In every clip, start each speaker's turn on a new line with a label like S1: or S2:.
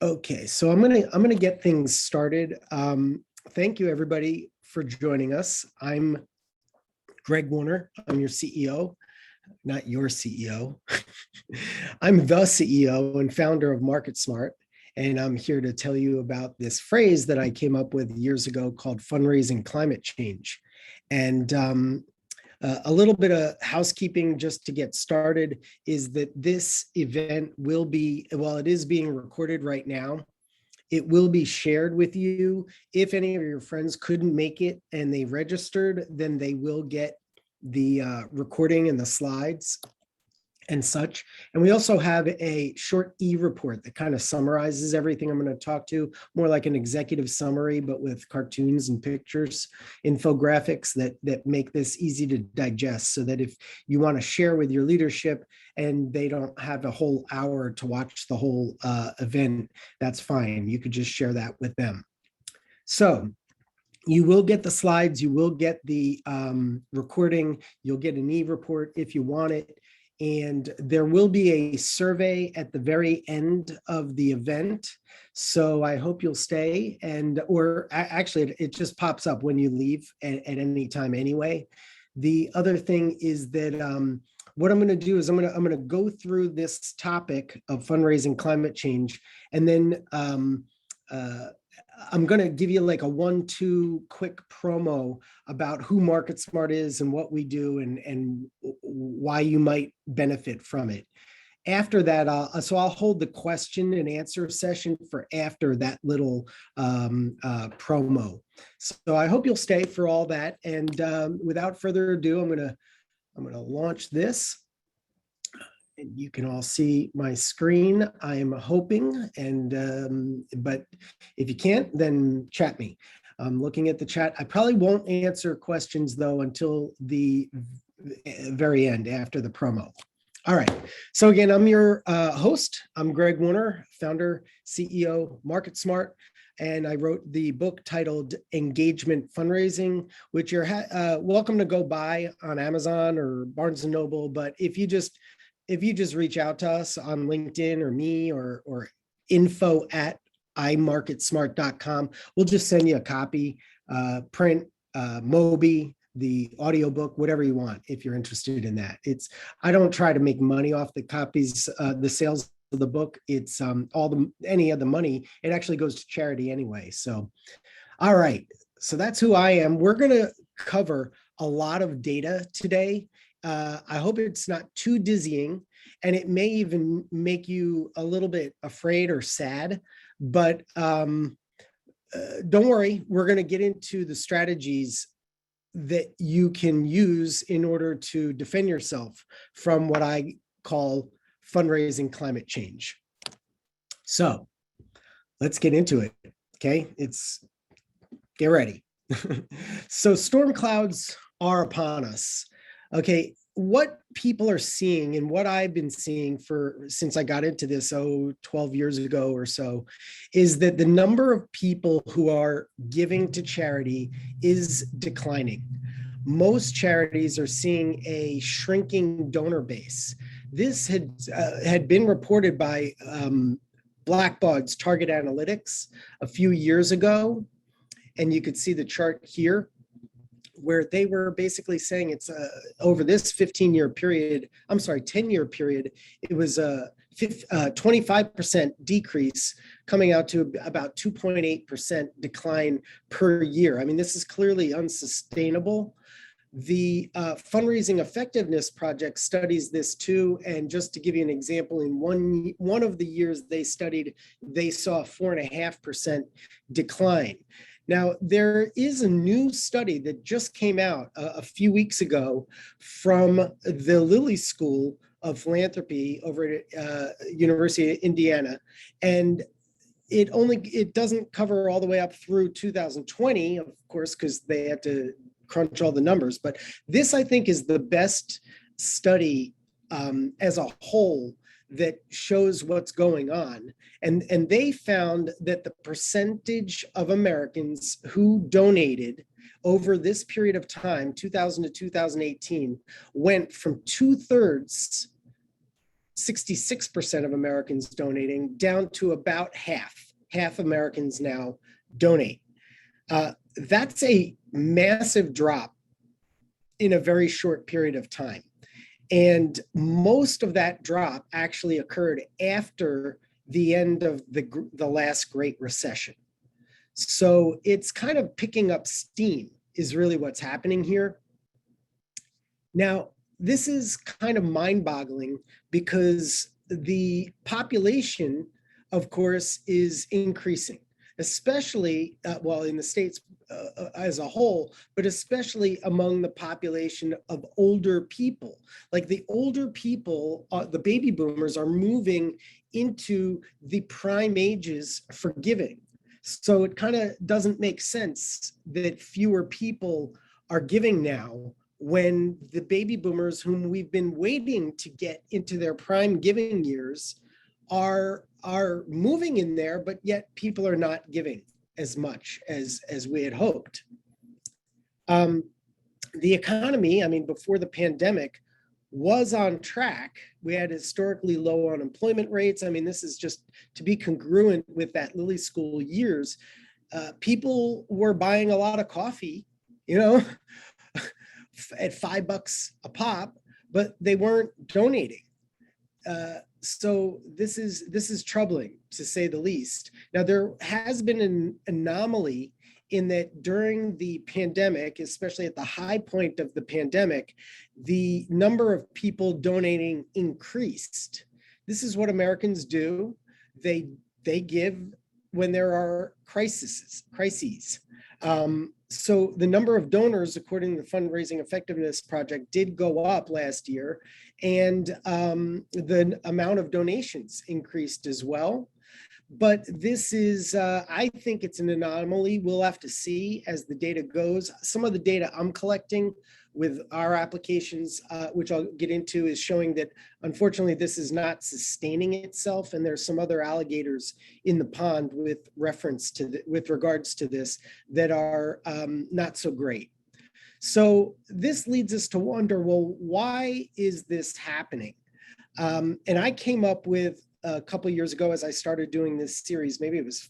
S1: Okay, so I'm gonna get things started. Thank you everybody for joining us. I'm Greg Warner. I'm your CEO, not your CEO. I'm the CEO and founder of MarketSmart, and I'm here to tell you about this phrase that I came up with years ago called fundraising climate change. And a little bit of housekeeping just to get started is that this event will be, while it is being recorded right now, it will be shared with you. If any of your friends couldn't make it and they registered, then they will get the recording and the slides and such. And we also have a short e-report that kind of summarizes everything I'm going to talk to, more like an executive summary, but with cartoons and pictures, infographics that make this easy to digest, so that if you want to share with your leadership and they don't have a whole hour to watch the whole event, that's fine. You could just share that with them. So you will get the slides, you will get the recording, you'll get an e-report if you want it. And there will be a survey at the very end of the event. So I hope you'll stay, and or actually it just pops up when you leave at any time anyway. The other thing is that what I'm going to do is I'm going to go through this topic of fundraising climate change, and then I'm going to give you like a 1-2 quick promo about who MarketSmart is and what we do, and why you might benefit from it. After that, I'll hold the question and answer session for after that little promo. So I hope you'll stay for all that. And without further ado, I'm going to launch this. And you can all see my screen, I'm hoping, and but if you can't, then chat me. I'm looking at the chat. I probably won't answer questions though until the very end, after the promo. All right, so again, I'm your host. I'm Greg Warner, founder, CEO, MarketSmart, and I wrote the book titled Engagement Fundraising, which you're welcome to go buy on Amazon or Barnes & Noble, but if you just reach out to us on LinkedIn or me or info@imarketsmart.com, we'll just send you a copy, print, Mobi, the audiobook, whatever you want, if you're interested in that. I don't try to make money off the copies, the sales of the book. It's any of the money, it actually goes to charity anyway. So, all right. So that's who I am. We're going to cover a lot of data today. I hope it's not too dizzying, and it may even make you a little bit afraid or sad, but don't worry, we're going to get into the strategies that you can use in order to defend yourself from what I call fundraising climate change. So let's get into it. Okay, get ready. So storm clouds are upon us. Okay, what people are seeing and what I've been seeing since I got into this 12 years ago or so, is that the number of people who are giving to charity is declining. Most charities are seeing a shrinking donor base. This had been reported by Blackbaud's Target Analytics a few years ago, and you could see the chart here, where they were basically saying it's over this 10-year period, it was a 25% decrease, coming out to about 2.8% decline per year. I mean, this is clearly unsustainable. The Fundraising Effectiveness Project studies this too, and just to give you an example, in one of the years they studied, they saw a 4.5% decline. Now, there is a new study that just came out a few weeks ago from the Lilly School of Philanthropy over at University of Indiana, and it doesn't cover all the way up through 2020, of course, because they had to crunch all the numbers. But this, I think, is the best study as a whole that shows what's going on. And they found that the percentage of Americans who donated over this period of time, 2000 to 2018, went from 2/3 66% of Americans donating, down to about half Americans now donate. That's a massive drop in a very short period of time. And most of that drop actually occurred after the end of the last Great Recession. So it's kind of picking up steam is really what's happening here. Now, this is kind of mind-boggling because the population, of course, is increasing, especially, well, in the States as a whole, but especially among the population of older people. Like the older people, the baby boomers are moving into the prime ages for giving. So it kind of doesn't make sense that fewer people are giving now when the baby boomers whom we've been waiting to get into their prime giving years are moving in there, but yet people are not giving as much as we had hoped. The economy, I mean, before the pandemic was on track. We had historically low unemployment rates. I mean, this is just to be congruent with that Lilly School years. People were buying a lot of coffee, you know, at $5 a pop, but they weren't donating. So this is troubling, to say the least. Now, there has been an anomaly in that during the pandemic, especially at the high point of the pandemic, the number of people donating increased. This is what Americans do. They give when there are crises. So the number of donors, according to the Fundraising Effectiveness Project, did go up last year, and the amount of donations increased as well. But this is, I think it's an anomaly. We'll have to see as the data goes. Some of the data I'm collecting with our applications, which I'll get into, is showing that unfortunately this is not sustaining itself, and there's some other alligators in the pond with reference to with regards to this that are not so great. So this leads us to wonder, well, why is this happening? And I came up with a couple of years ago, as I started doing this series, maybe it was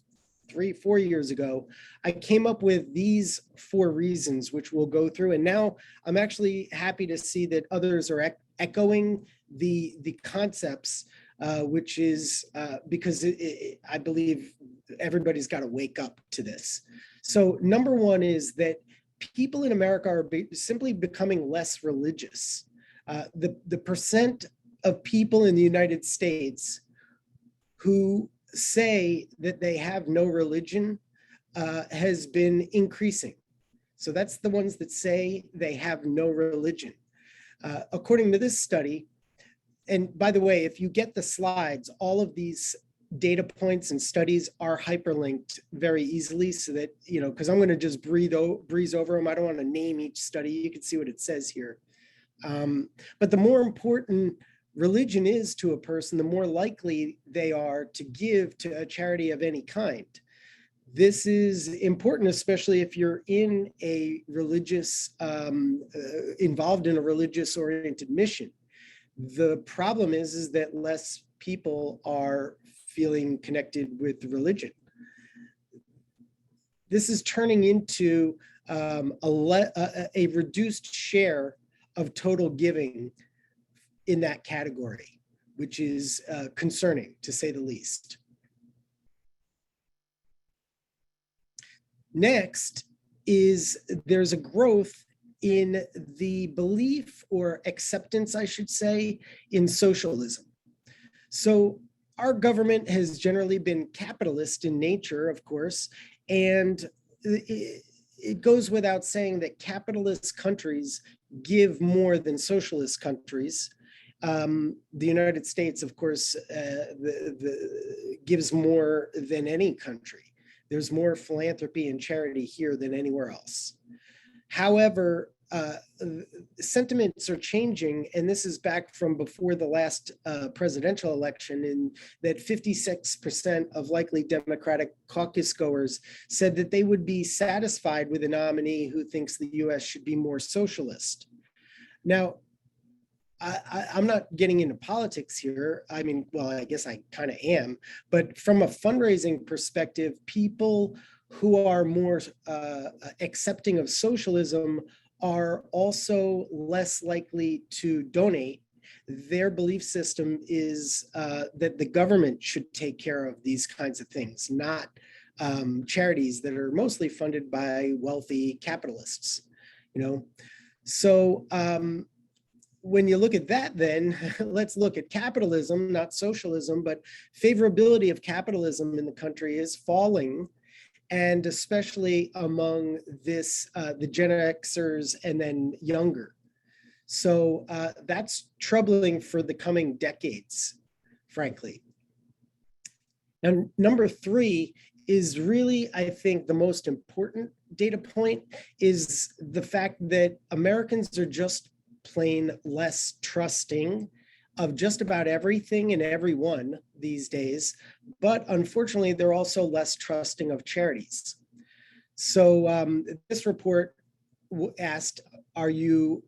S1: 3-4 years ago, I came up with these 4 reasons, which we'll go through. And now I'm actually happy to see that others are echoing the concepts, which is because I believe everybody's got to wake up to this. So number 1 is that people in America are simply becoming less religious. The percent of people in the United States who say that they have no religion has been increasing. So that's the ones that say they have no religion. According to this study, and by the way, if you get the slides, all of these data points and studies are hyperlinked very easily, so that, you know, because I'm going to just breeze over them. I don't want to name each study. You can see what it says here. But the more important religion is to a person, the more likely they are to give to a charity of any kind. This is important, especially if you're in a religious, involved in a religious oriented mission. The problem is that less people are feeling connected with religion. This is turning into a reduced share of total giving in that category, which is concerning, to say the least. Next is there's a growth in the belief or acceptance, I should say, in socialism. So our government has generally been capitalist in nature, of course, and it goes without saying that capitalist countries give more than socialist countries. The United States, of course, gives more than any country. There's more philanthropy and charity here than anywhere else. However, sentiments are changing, and this is back from before the last presidential election, in that 56% of likely Democratic caucus goers said that they would be satisfied with a nominee who thinks the US should be more socialist. Now, I'm not getting into politics here. I mean, well, I guess I kind of am, but from a fundraising perspective, people who are more accepting of socialism are also less likely to donate. Their belief system is that the government should take care of these kinds of things, not charities that are mostly funded by wealthy capitalists, you know? So when you look at that, then let's look at capitalism, not socialism, but favorability of capitalism in the country is falling, and especially among the Gen Xers and then younger. So that's troubling for the coming decades, frankly. And number three is really, I think, the most important data point is the fact that Americans are just plain less trusting of just about everything and everyone these days, but unfortunately, they're also less trusting of charities. So this report asked, are you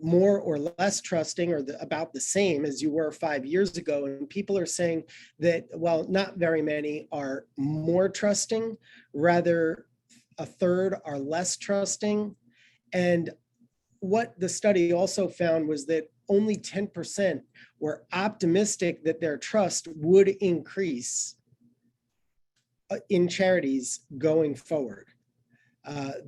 S1: more or less trusting or about the same as you were 5 years ago? And people are saying that, well, not very many are more trusting, rather a third are less trusting. And what the study also found was that only 10% were optimistic that their trust would increase in charities going forward.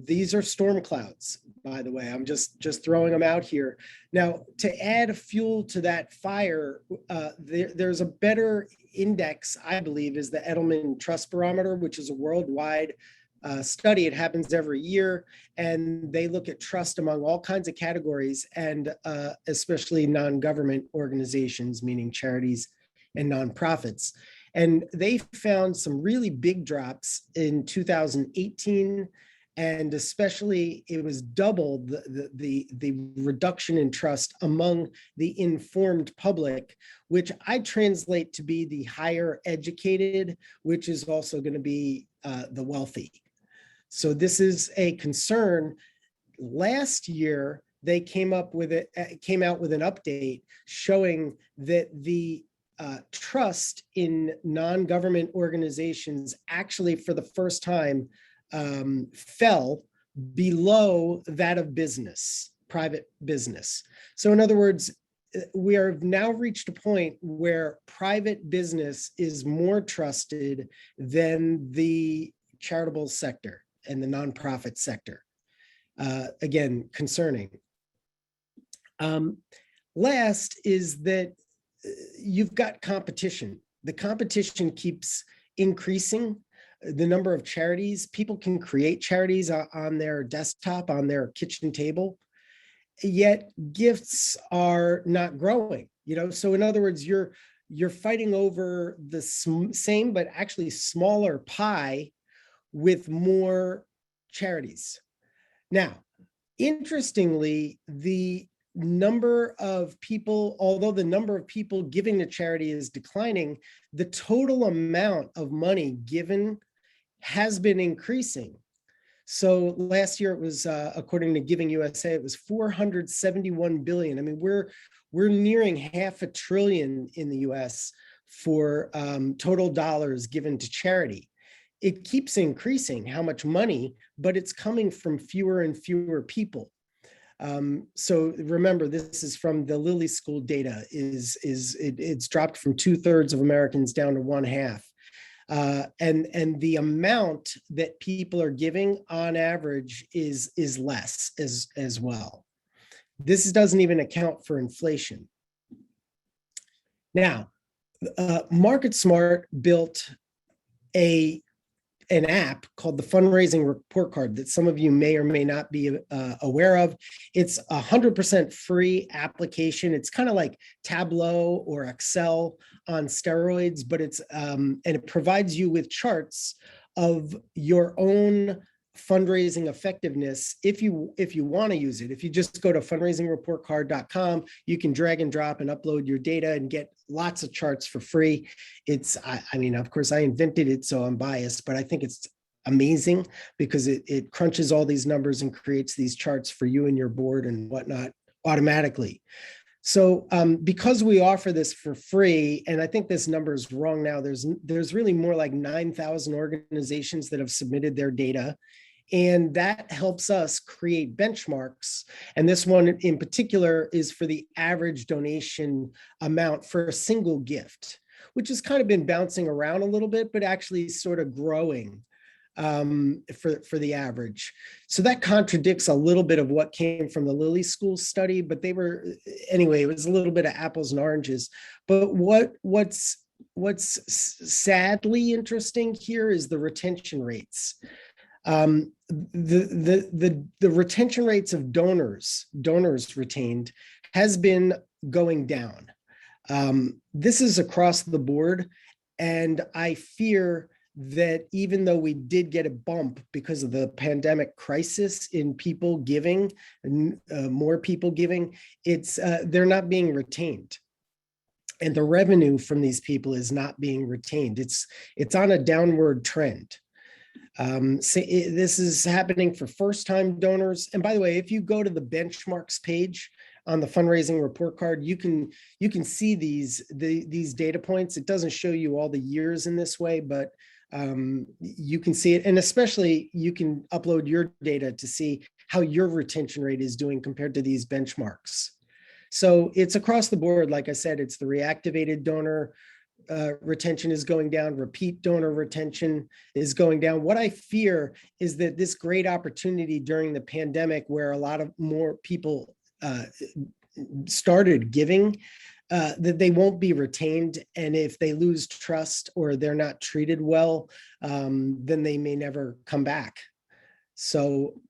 S1: These are storm clouds, by the way. I'm just throwing them out here. Now, to add fuel to that fire, there's a better index, I believe, is the Edelman Trust Barometer, which is a worldwide study. It happens every year, and they look at trust among all kinds of categories, and especially non-government organizations, meaning charities and nonprofits. And they found some really big drops in 2018, and especially it was double the reduction in trust among the informed public, which I translate to be the higher educated, which is also going to be the wealthy. So this is a concern. Last year, they came out with an update showing that the trust in non-government organizations actually, for the first time, fell below that of business, private business. So in other words, we have now reached a point where private business is more trusted than the charitable sector and the nonprofit sector. Again, concerning. Last is that you've got competition. The competition keeps increasing. The number of charities, people can create charities on their desktop, on their kitchen table, yet gifts are not growing. So in other words, you're fighting over the same but actually smaller pie with more charities. Now, interestingly, the number of people, although the number of people giving to charity is declining, the total amount of money given has been increasing. So last year it was, according to Giving USA, it was 471 billion. I mean, we're nearing $500 billion in the US for total dollars given to charity. It keeps increasing how much money, but it's coming from fewer and fewer people. So remember, this is from the Lilly School data. It's dropped from 2/3 of Americans down to 1/2. And the amount that people are giving on average is less as well. This doesn't even account for inflation. Now, MarketSmart built an app called the Fundraising Report Card that some of you may or may not be aware of. It's 100% free application. It's kind of like Tableau or Excel on steroids, but and it provides you with charts of your own fundraising effectiveness if you want to use it. If you just go to fundraisingreportcard.com, you can drag and drop and upload your data and get lots of charts for free. I mean, of course, I invented it, so I'm biased, but I think it's amazing because it crunches all these numbers and creates these charts for you and your board and whatnot automatically. So because we offer this for free, and I think this number is wrong now, there's really more like 9,000 organizations that have submitted their data. And that helps us create benchmarks. And this one in particular is for the average donation amount for a single gift, which has kind of been bouncing around a little bit, but actually sort of growing for the average. So that contradicts a little bit of what came from the Lilly School study, but anyway, it was a little bit of apples and oranges. But what's sadly interesting here is the retention rates. The retention rates of donors retained has been going down. This is across the board, and I fear that even though we did get a bump because of the pandemic crisis in people giving, more people giving, they're not being retained. And the revenue from these people is not being retained. It's on a downward trend. This is happening for first-time donors. And by the way, if you go to the benchmarks page on the fundraising report card, you can see these data points. It doesn't show you all the years in this way, but you can see it. And especially you can upload your data to see how your retention rate is doing compared to these benchmarks. So it's across the board. Like I said, it's the reactivated donor retention is going down, repeat donor retention is going down. What I fear is that this great opportunity during the pandemic, where a lot of more people started giving, that they won't be retained. And if they lose trust or they're not treated well, then they may never come back. So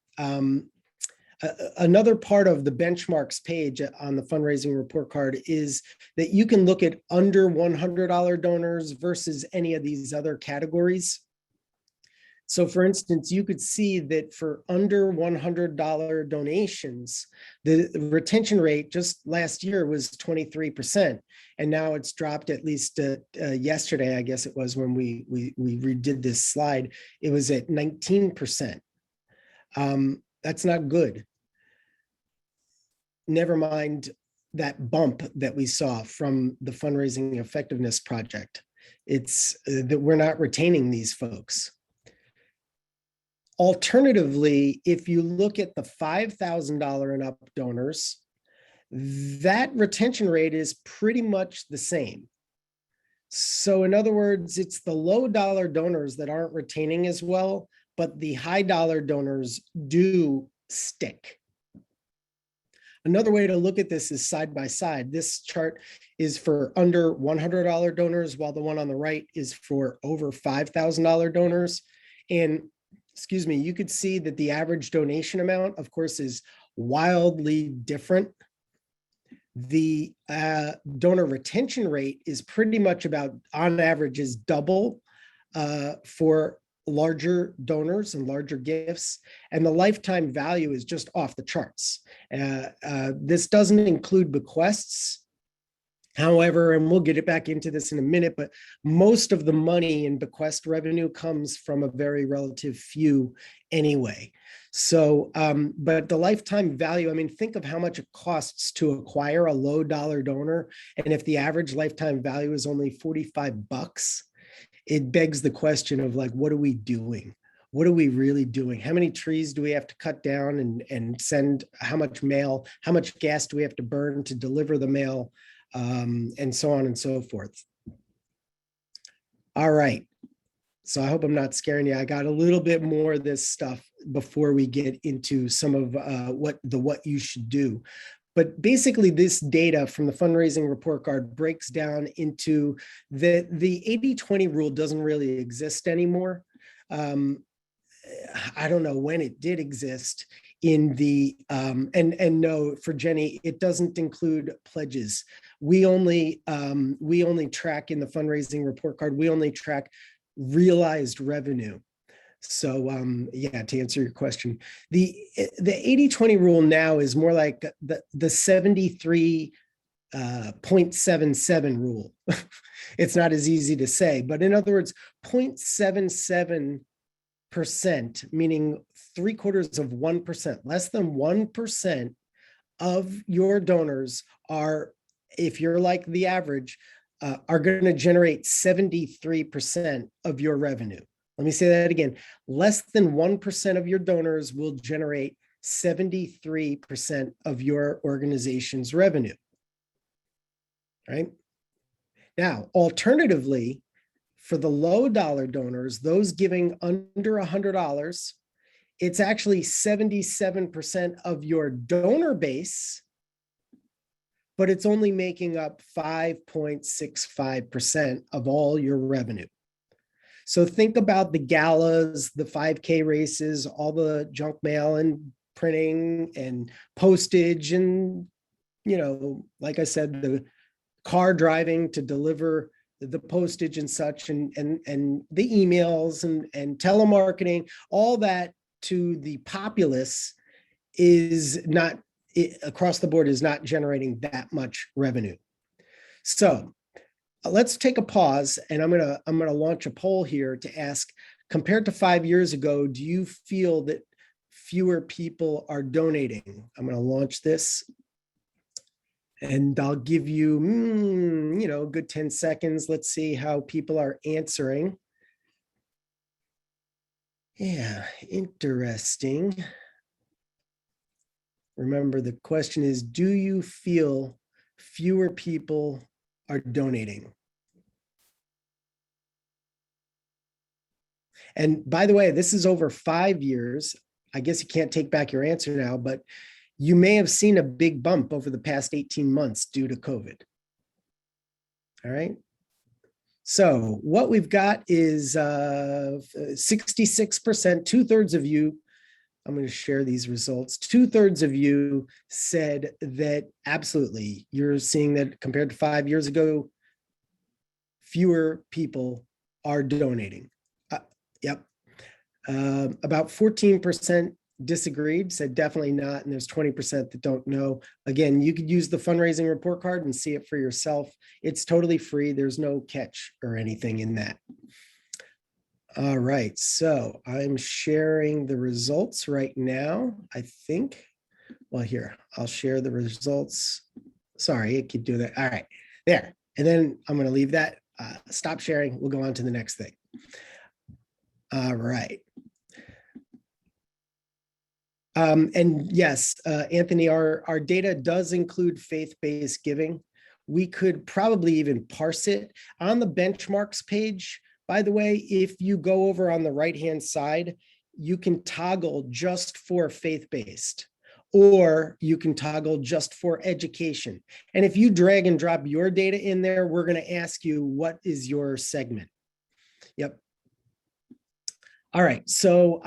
S1: another part of the benchmarks page on the fundraising report card is that you can look at under $100 donors versus any of these other categories. So for instance, you could see that for under $100 donations, the retention rate just last year was 23%. And now it's dropped, at least yesterday, I guess it was when we redid this slide, it was at 19%. That's not good. Never mind that bump that we saw from the fundraising effectiveness project. It's that we're not retaining these folks. Alternatively, if you look at the $5,000 and up donors, that retention rate is pretty much the same. So in other words, it's the low dollar donors that aren't retaining as well, but the high dollar donors do stick. Another way to look at this is side by side. This chart is for under $100 donors, while the one on the right is for over $5,000 donors. And excuse me, you could see that the average donation amount, of course, is wildly different. The donor retention rate is pretty much about, on average, is double for larger donors and larger gifts, and the lifetime value is just off the charts. This doesn't include bequests. However, and we'll get it back into this in a minute, but most of the money in bequest revenue comes from a very relative few anyway. So, but the lifetime value, I mean, think of how much it costs to acquire a low dollar donor. And if the average lifetime value is only $45, it begs the question of like, what are we doing? What are we really doing? How many trees do we have to cut down and send? How much mail? How much gas do we have to burn to deliver the mail? And so on and so forth. All right. So I hope I'm not scaring you. I got a little bit more of this stuff before we get into some of what you should do. But basically, this data from the fundraising report card breaks down into the 80-20 rule doesn't really exist anymore. I don't know when it did exist in the, and no, for Jenny, it doesn't include pledges. We only track in the fundraising report card, we only track realized revenue. So yeah, to answer your question, the 80-20 rule now is more like the 73.77 rule. It's not as easy to say, but in other words, 0.77%, meaning 0.75%, less than 1% of your donors are, if you're like the average, are going to generate 73% of your revenue. Let me say that again. Less than 1% of your donors will generate 73% of your organization's revenue. Right? Now, alternatively, for the low dollar donors, those giving under $100, it's actually 77% of your donor base, but it's only making up 5.65% of all your revenue. So think about the galas, the 5K races, all the junk mail and printing and postage and, like I said, the car driving to deliver the postage and such, and the emails and telemarketing, all that to the populace is not, across the board, is not generating that much revenue. So let's take a pause, and I'm gonna launch a poll here to ask, compared to 5 years ago, do you feel that fewer people are donating? I'm gonna launch this, and I'll give you, a good 10 seconds. Let's see how people are answering. Yeah, interesting. Remember, the question is, do you feel fewer people are donating? And by the way, this is over 5 years. I guess you can't take back your answer now, but you may have seen a big bump over the past 18 months due to COVID. All right. So what we've got is 66%, 2/3 of you, I'm going to share these results. 2/3 of you said that absolutely, you're seeing that compared to 5 years ago, fewer people are donating. Yep. About 14% disagreed, said definitely not, and there's 20% that don't know. Again, you could use the fundraising report card and see it for yourself. It's totally free. There's no catch or anything in that. All right, so I'm sharing the results right now, I think. Well, here, I'll share the results. Sorry, it could do that. All right, there. And then I'm going to leave that, stop sharing. We'll go on to the next thing. All right. And yes, Anthony, our data does include faith-based giving. We could probably even parse it. On the benchmarks page, by the way, if you go over on the right-hand side, you can toggle just for faith-based, or you can toggle just for education. And if you drag and drop your data in there, we're going to ask you, what is your segment? Yep. All right. So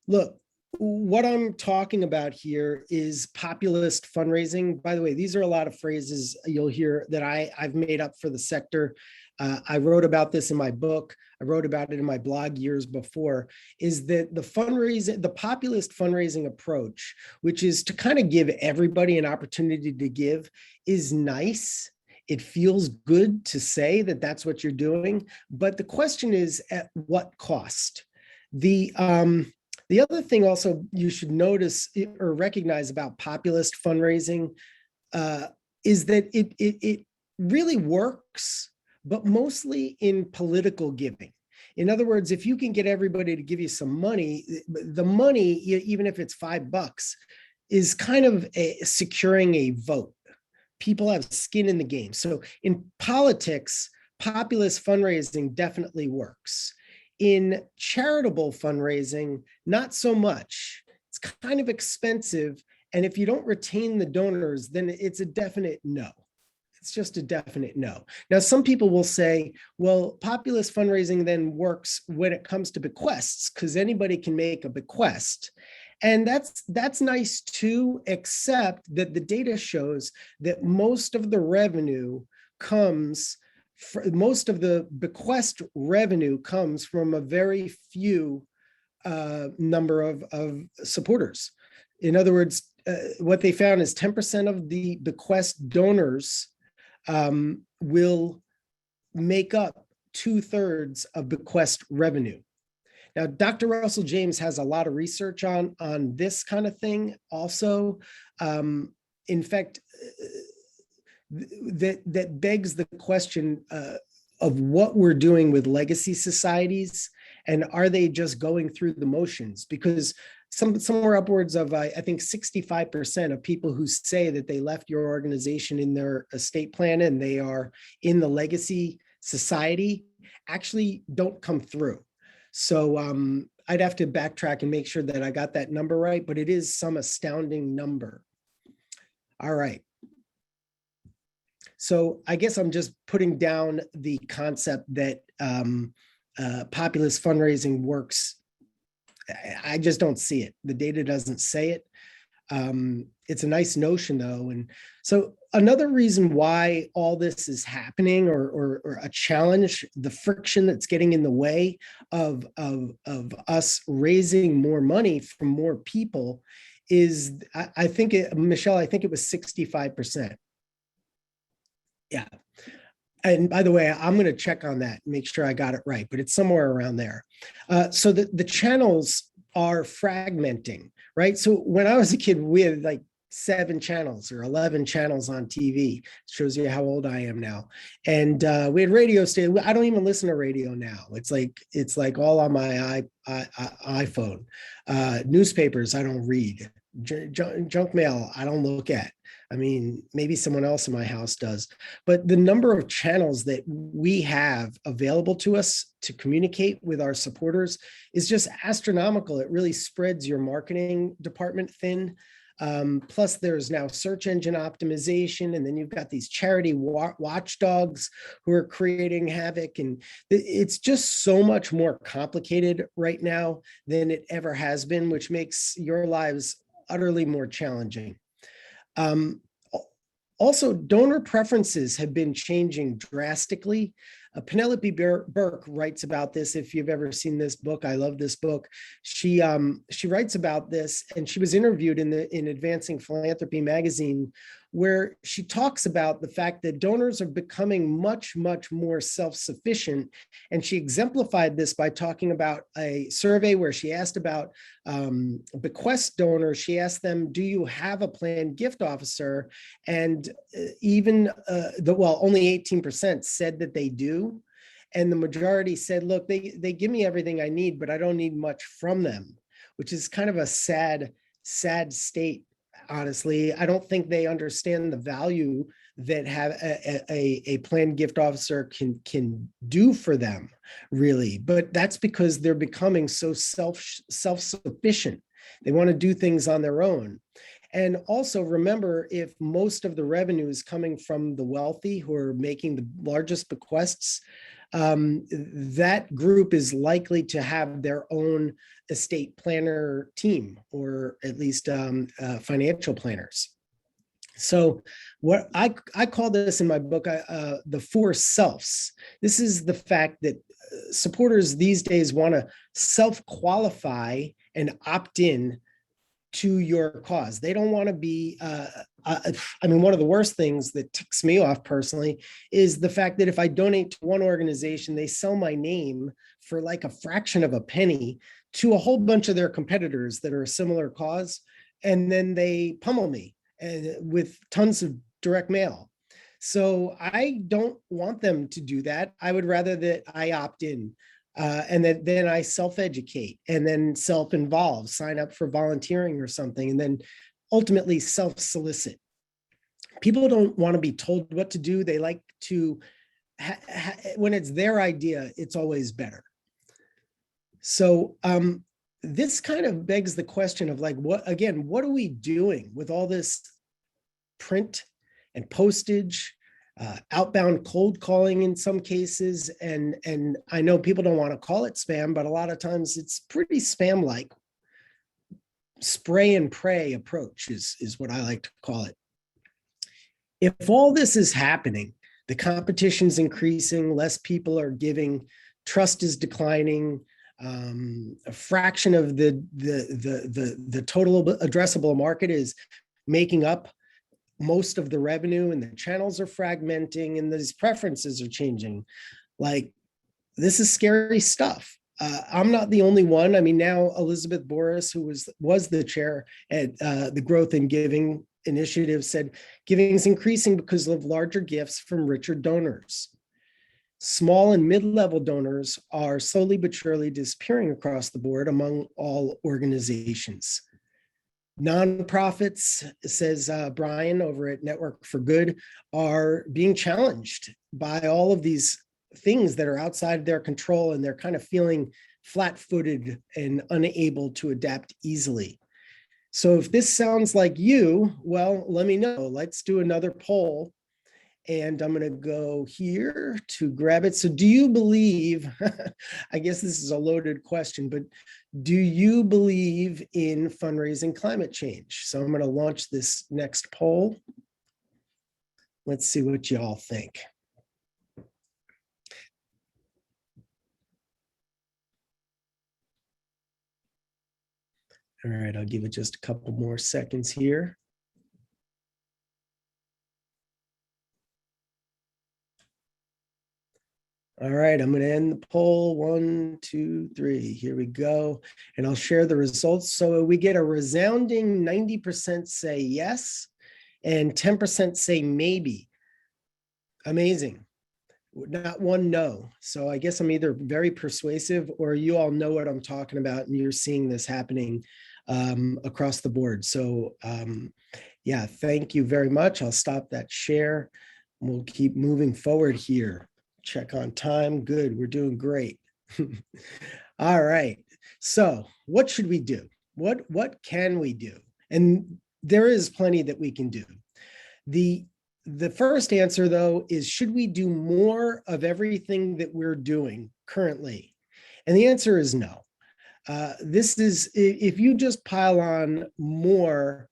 S1: look, what I'm talking about here is populist fundraising. By the way, these are a lot of phrases you'll hear that I've made up for the sector. I wrote about this in my book. I wrote about it in my blog years before, is that the populist fundraising approach, which is to kind of give everybody an opportunity to give, is nice. It feels good to say that that's what you're doing. But the question is, at what cost? The other thing also you should notice or recognize about populist fundraising is that it really works, but mostly in political giving. In other words, if you can get everybody to give you some money, the money, even if it's $5, is kind of securing a vote. People have skin in the game. So in politics, populist fundraising definitely works. In charitable fundraising, not so much. It's kind of expensive. And if you don't retain the donors, then it's a definite no. It's just a definite no. Now, some people will say, well, populist fundraising then works when it comes to bequests, because anybody can make a bequest. And that's nice too, except that the data shows that most of the revenue comes, most of the bequest revenue comes from a very few number of supporters. In other words, what they found is 10% of the bequest donors will make up 2/3 of bequest revenue. Now, Dr. Russell James has a lot of research on this kind of thing also. In fact, that begs the question of what we're doing with legacy societies, and are they just going through the motions? Because somewhere upwards of, I think 65% of people who say that they left your organization in their estate plan and they are in the legacy society actually don't come through. So I'd have to backtrack and make sure that I got that number right, but it is some astounding number. All right. So I guess I'm just putting down the concept that populist fundraising works. I just don't see it. The data doesn't say it. It's a nice notion though. And so another reason why all this is happening, or a challenge, the friction that's getting in the way of us raising more money from more people is, I think, Michelle, I think it was 65%. Yeah. And by the way, I'm going to check on that, make sure I got it right, but it's somewhere around there. So the channels are fragmenting, right? So when I was a kid, we had like 7 channels or 11 channels on TV. Shows you how old I am now. And we had radio stations. I don't even listen to radio now. It's like all on my iPhone. Newspapers, I don't read. Junk mail, I don't look at. I mean, maybe someone else in my house does, but the number of channels that we have available to us to communicate with our supporters is just astronomical. It really spreads your marketing department thin. Plus there's now search engine optimization, and then you've got these charity watchdogs who are creating havoc. And it's just so much more complicated right now than it ever has been, which makes your lives utterly more challenging. Also, donor preferences have been changing drastically. Penelope Burke writes about this. If you've ever seen this book, I love this book. She writes about this, and she was interviewed in Advancing Philanthropy magazine, where she talks about the fact that donors are becoming much, much more self-sufficient. And she exemplified this by talking about a survey where she asked about bequest donors. She asked them, do you have a planned gift officer? And only 18% said that they do. And the majority said, look, they give me everything I need, but I don't need much from them, which is kind of a sad state. Honestly, I don't think they understand the value that have a planned gift officer can do for them, really. But that's because they're becoming so self-sufficient. They want to do things on their own. And also remember, if most of the revenue is coming from the wealthy who are making the largest bequests, that group is likely to have their own estate planner team, or at least financial planners. So what I call this in my book, the 4 selves. This is the fact that supporters these days want to self-qualify and opt in to your cause. They don't want to be, I mean, one of the worst things that ticks me off personally is the fact that if I donate to one organization, they sell my name for like a fraction of a penny to a whole bunch of their competitors that are a similar cause. And then they pummel me with tons of direct mail. So I don't want them to do that. I would rather that I opt in. And then I self-educate and then self-involve, sign up for volunteering or something, and then ultimately self-solicit. People don't want to be told what to do. They like to, when it's their idea, it's always better. So this kind of begs the question of like, what are we doing with all this print and postage, outbound cold calling in some cases, and I know people don't want to call it spam, but a lot of times it's pretty spam-like. Spray and pray approach is what I like to call it. If all this is happening, the competition's increasing, less people are giving, trust is declining, a fraction of the total addressable market is making up most of the revenue, and the channels are fragmenting, and these preferences are changing. Like, this is scary stuff. I'm not the only one. I mean, now Elizabeth Boris, who was the chair at the Growth and Giving Initiative, said giving is increasing because of larger gifts from richer donors. Small and mid-level donors are slowly but surely disappearing across the board among all organizations. Nonprofits, says Brian over at Network for Good, are being challenged by all of these things that are outside their control, and they're kind of feeling flat-footed and unable to adapt easily. So if this sounds like you, well, let me know. Let's do another poll. And I'm going to go here to grab it. So do you believe, I guess this is a loaded question, but do you believe in fundraising climate change? So I'm going to launch this next poll. Let's see what you all think. All right, I'll give it just a couple more seconds here. All right, I'm going to end the poll. 1, 2, 3. Here we go. And I'll share the results. So we get a resounding 90% say yes and 10% say maybe. Amazing. Not one no. So I guess I'm either very persuasive or you all know what I'm talking about and you're seeing this happening across the board. So yeah, thank you very much. I'll stop that share. We'll keep moving forward here. Check on time. Good. We're doing great. All right. So what should we do? What can we do? And there is plenty that we can do. The first answer, though, is should we do more of everything that we're doing currently? And the answer is no. This is, if you just pile on more,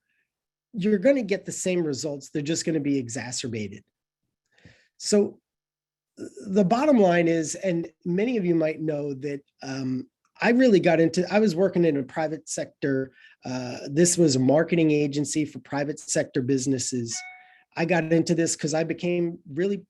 S1: you're going to get the same results. They're just going to be exacerbated. So the bottom line is, and many of you might know that I was working in a private sector. This was a marketing agency for private sector businesses. I got into this because I became really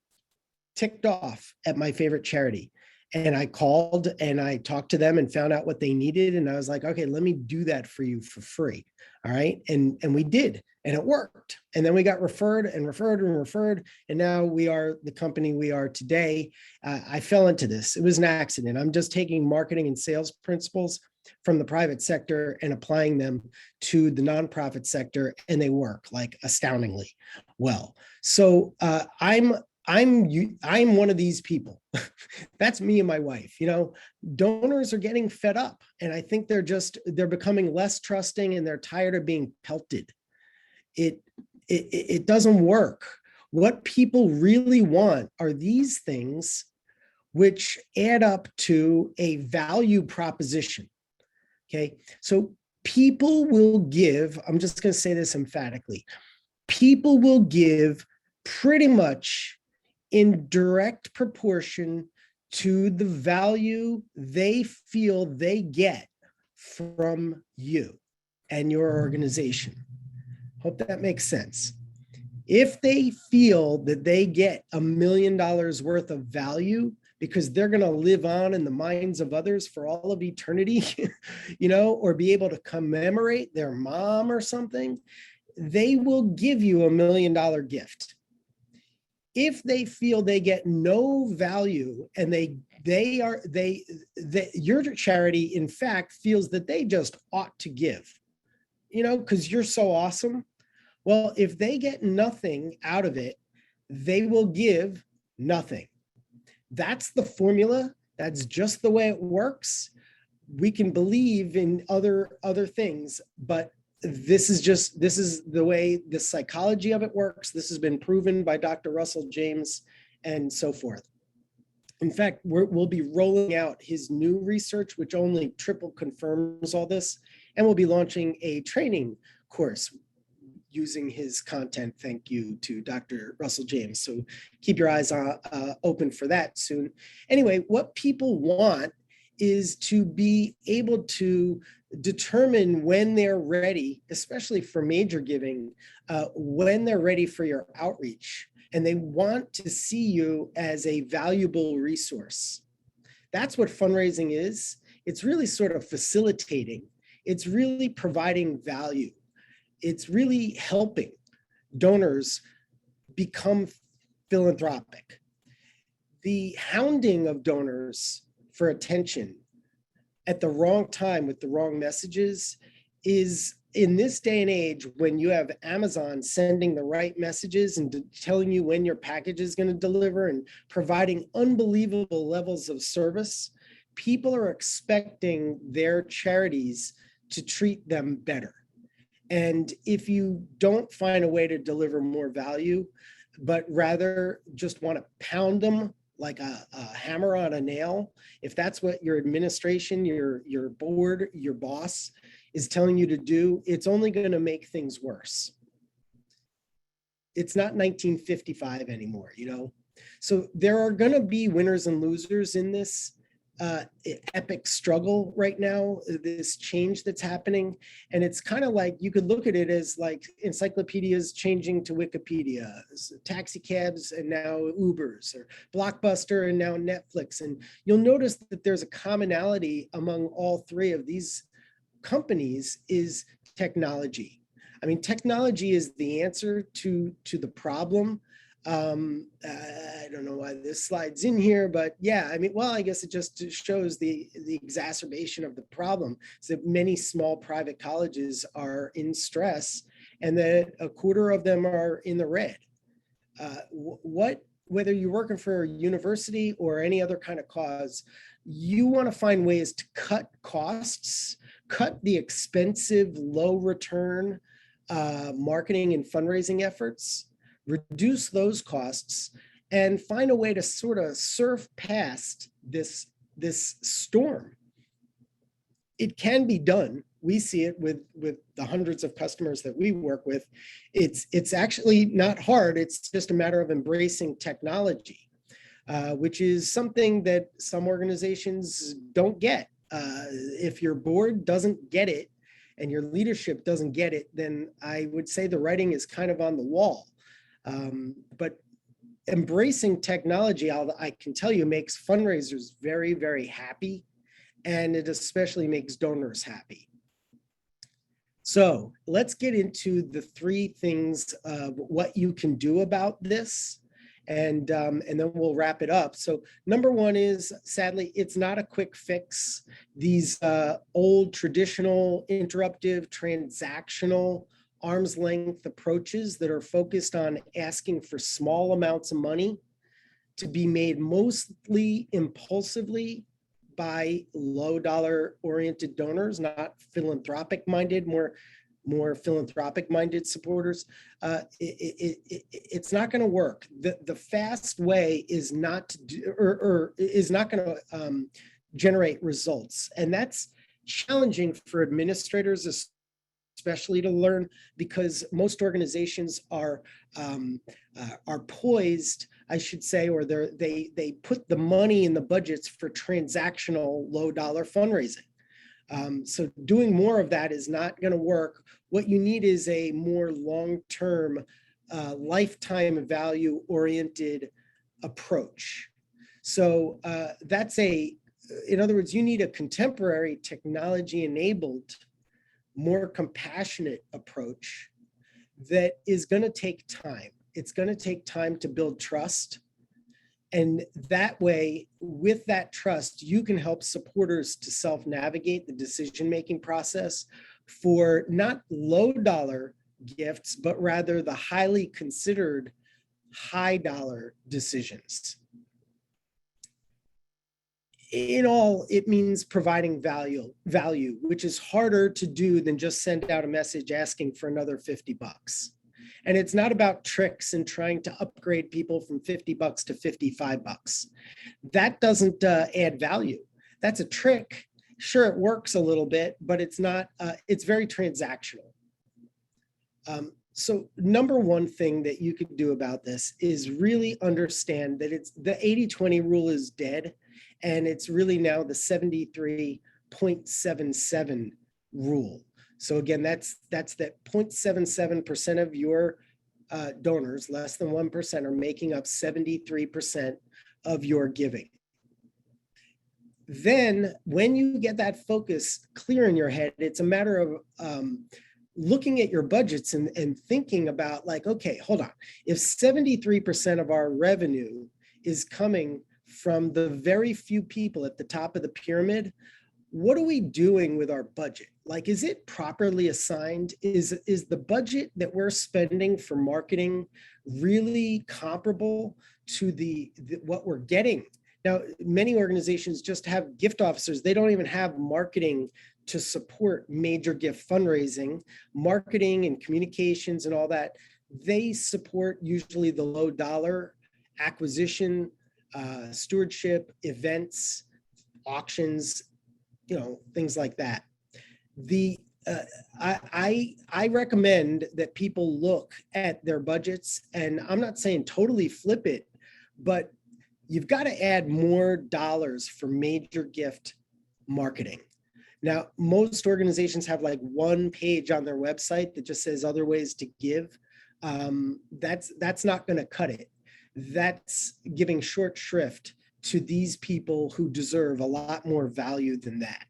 S1: ticked off at my favorite charity. And I called and I talked to them and found out what they needed. And I was like, okay, let me do that for you for free. All right. And we did, and it worked. And then we got referred and referred and referred. And now we are the company we are today. I fell into this. It was an accident. I'm just taking marketing and sales principles from the private sector and applying them to the nonprofit sector. And they work like astoundingly well. So I'm one of these people. That's me and my wife. You know, donors are getting fed up, and I think they're becoming less trusting, and they're tired of being pelted. It doesn't work. What people really want are these things which add up to a value proposition. Okay, so people will give, I'm just going to say this emphatically, people will give pretty much in direct proportion to the value they feel they get from you and your organization. Hope that makes sense. If they feel that they get $1 million worth of value because they're going to live on in the minds of others for all of eternity, you know, or be able to commemorate their mom or something, they will give you $1 million gift. If they feel they get no value and your charity in fact feels that they just ought to give, you know, because you're so awesome. Well, if they get nothing out of it, they will give nothing. That's the formula. That's just the way it works. We can believe in other things, but this is the way the psychology of it works. This has been proven by Dr. Russell James and so forth. In fact, we'll be rolling out his new research, which only triple confirms all this. And we'll be launching a training course using his content. Thank you to Dr. Russell James. So keep your eyes open for that soon. Anyway, what people want is to be able to determine when they're ready, especially for major giving, when they're ready for your outreach. And they want to see you as a valuable resource. That's what fundraising is. it's really sort of facilitating. It's really providing value. It's really helping donors become philanthropic. The hounding of donors for attention at the wrong time with the wrong messages is, in this day and age, when you have Amazon sending the right messages and telling you when your package is going to deliver and providing unbelievable levels of service, people are expecting their charities to treat them better. And if you don't find a way to deliver more value, but rather just want to pound them like a hammer on a nail, if that's what your administration, your board, your boss is telling you to do, it's only going to make things worse. It's not 1955 anymore, you know? So there are going to be winners and losers in this epic struggle right now, this change that's happening. And it's kind of like, you could look at it as like encyclopedias changing to Wikipedia, taxi cabs and now Ubers, or Blockbuster and now Netflix. And you'll notice that there's a commonality among all three of these companies is technology. I mean, technology is the answer to the problem. I don't know why this slide's in here, but yeah, I mean, well, I guess it just shows the exacerbation of the problem. So many small private colleges are in stress, and that a quarter of them are in the red. Whether you're working for a university or any other kind of cause, you want to find ways to cut costs, cut the expensive, low return marketing and fundraising efforts, reduce those costs, and find a way to sort of surf past this storm. It can be done. We see it with the hundreds of customers that we work with. It's actually not hard. It's just a matter of embracing technology, which is something that some organizations don't get. If your board doesn't get it and your leadership doesn't get it, then I would say the writing is kind of on the wall. But embracing technology, I can tell you, makes fundraisers very, very happy, and it especially makes donors happy. So let's get into the three things of what you can do about this, and then we'll wrap it up. So number one is, sadly, it's not a quick fix. These old traditional interruptive transactional arm's length approaches that are focused on asking for small amounts of money to be made mostly impulsively by low dollar oriented donors, not philanthropic minded, more philanthropic minded supporters. It's not going to work. The fast way is not to do, or is not going to generate results. And that's challenging for administrators, especially to learn, because most organizations are poised, I should say, or they put the money in the budgets for transactional low dollar fundraising. So doing more of that is not going to work. What you need is a more long-term, lifetime value oriented approach. So in other words, you need a contemporary technology enabled, more compassionate approach that is going to take time. It's going to take time to build trust. And that way, with that trust, you can help supporters to self-navigate the decision-making process for not low dollar gifts, but rather the highly considered high dollar decisions. In all, it means providing value, which is harder to do than just send out a message asking for another $50. And it's not about tricks and trying to upgrade people from $50 to $55. That doesn't add value. That's a trick. Sure, it works a little bit, but it's not, it's very transactional. So number one thing that you could do about this is really understand that it's the 80-20 rule is dead. And it's really now the 73.77 rule. So again, that's that 0.77% of your donors, less than 1%, are making up 73% of your giving. Then when you get that focus clear in your head, it's a matter of looking at your budgets and thinking about like, okay, hold on. If 73% of our revenue is coming from the very few people at the top of the pyramid, what are we doing with our budget? Like, is it properly assigned? Is the budget that we're spending for marketing really comparable to what we're getting? Now, many organizations just have gift officers. They don't even have marketing to support major gift fundraising, marketing and communications and all that. They support usually the low dollar acquisition, stewardship, events, auctions, things like that. I recommend that people look at their budgets, and I'm not saying totally flip it, but you've got to add more dollars for major gift marketing. Now, most organizations have like one page on their website that just says other ways to give. That's not going to cut it. That's giving short shrift to these people who deserve a lot more value than that.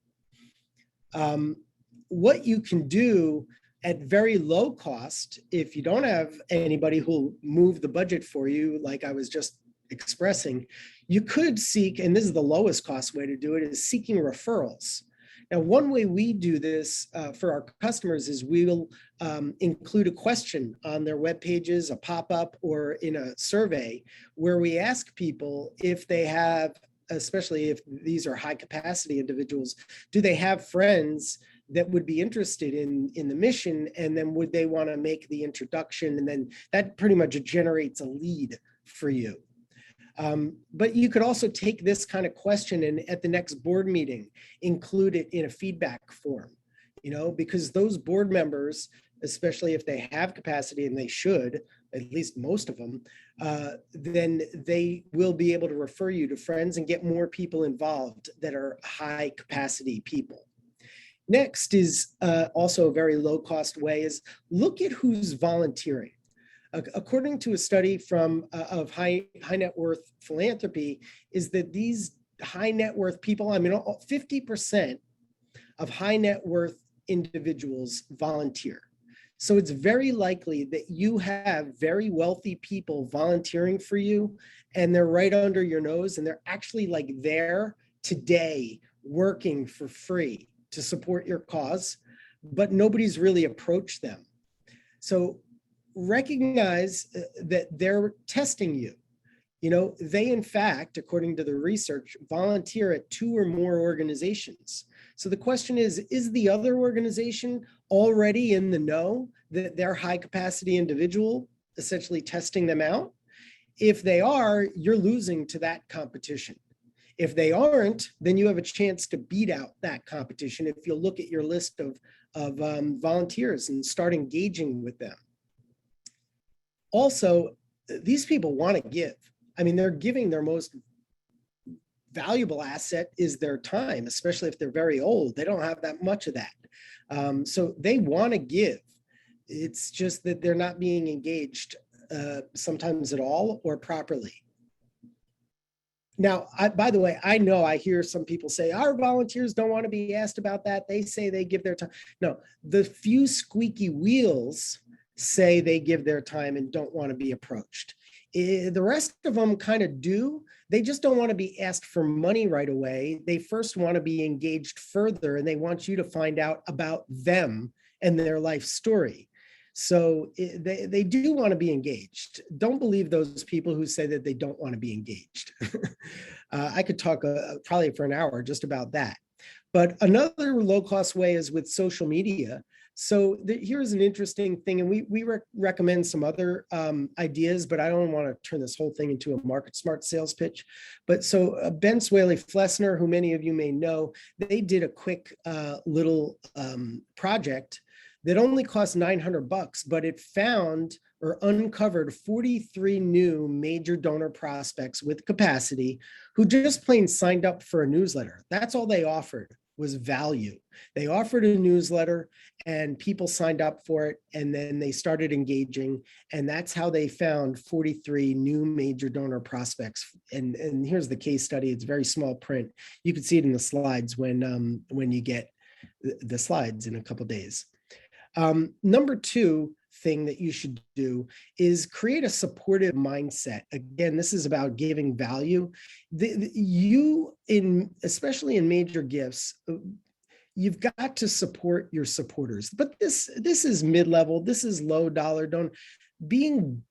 S1: What you can do at very low cost, if you don't have anybody who'll move the budget for you, like I was just expressing, you could seek, and this is the lowest cost way to do it, is seeking referrals. Now, one way we do this for our customers is we'll include a question on their web pages, a pop-up, or in a survey where we ask people if they have, especially if these are high capacity individuals, do they have friends that would be interested in the mission, and then would they want to make the introduction, and then that pretty much generates a lead for you. But you could also take this kind of question and at the next board meeting, include it in a feedback form, because those board members, especially if they have capacity, and they should, at least most of them, then they will be able to refer you to friends and get more people involved that are high capacity people. Next is also a very low cost way is look at who's volunteering. According to a study of high net worth philanthropy, is that these high net worth people, 50% of high net worth individuals volunteer. So it's very likely that you have very wealthy people volunteering for you, and they're right under your nose, and they're actually like there today working for free to support your cause, but nobody's really approached them. So recognize that they're testing you. They, in fact, according to the research, volunteer at 2 or more organizations. So the question is the other organization already in the know that they're high capacity individual, essentially testing them out? If they are, you're losing to that competition. If they aren't, then you have a chance to beat out that competition if you'll look at your list of volunteers and start engaging with them. Also, these people want to give. They're giving their most valuable asset is their time, especially if they're very old. They don't have that much of that. So they want to give. It's just that they're not being engaged sometimes at all or properly. Now, by the way, I hear some people say, our volunteers don't want to be asked about that. They say they give their time. No, the few squeaky wheels say they give their time and don't want to be approached. The rest of them kind of do. They just don't want to be asked for money right away. They first want to be engaged further, and they want you to find out about them and their life story. So they do want to be engaged. Don't believe those people who say that they don't want to be engaged. I could talk probably for an hour just about that. But another low-cost way is with social media. So here's an interesting thing, and we recommend some other ideas, but I don't want to turn this whole thing into a Market Smart sales pitch. But so Ben Swaley-Flessner, who many of you may know, they did a quick little project that only cost $900, but it found or uncovered 43 new major donor prospects with capacity who just plain signed up for a newsletter. That's all they offered. was value. They offered a newsletter and people signed up for it, and then they started engaging, and that's how they found 43 new major donor prospects. And here's the case study. It's very small print. You can see it in the slides when you get the slides in a couple days. Number two thing that you should do is create a supportive mindset. Again, this is about giving value. Especially in major gifts, you've got to support your supporters. But this is mid-level, this is low dollar. Being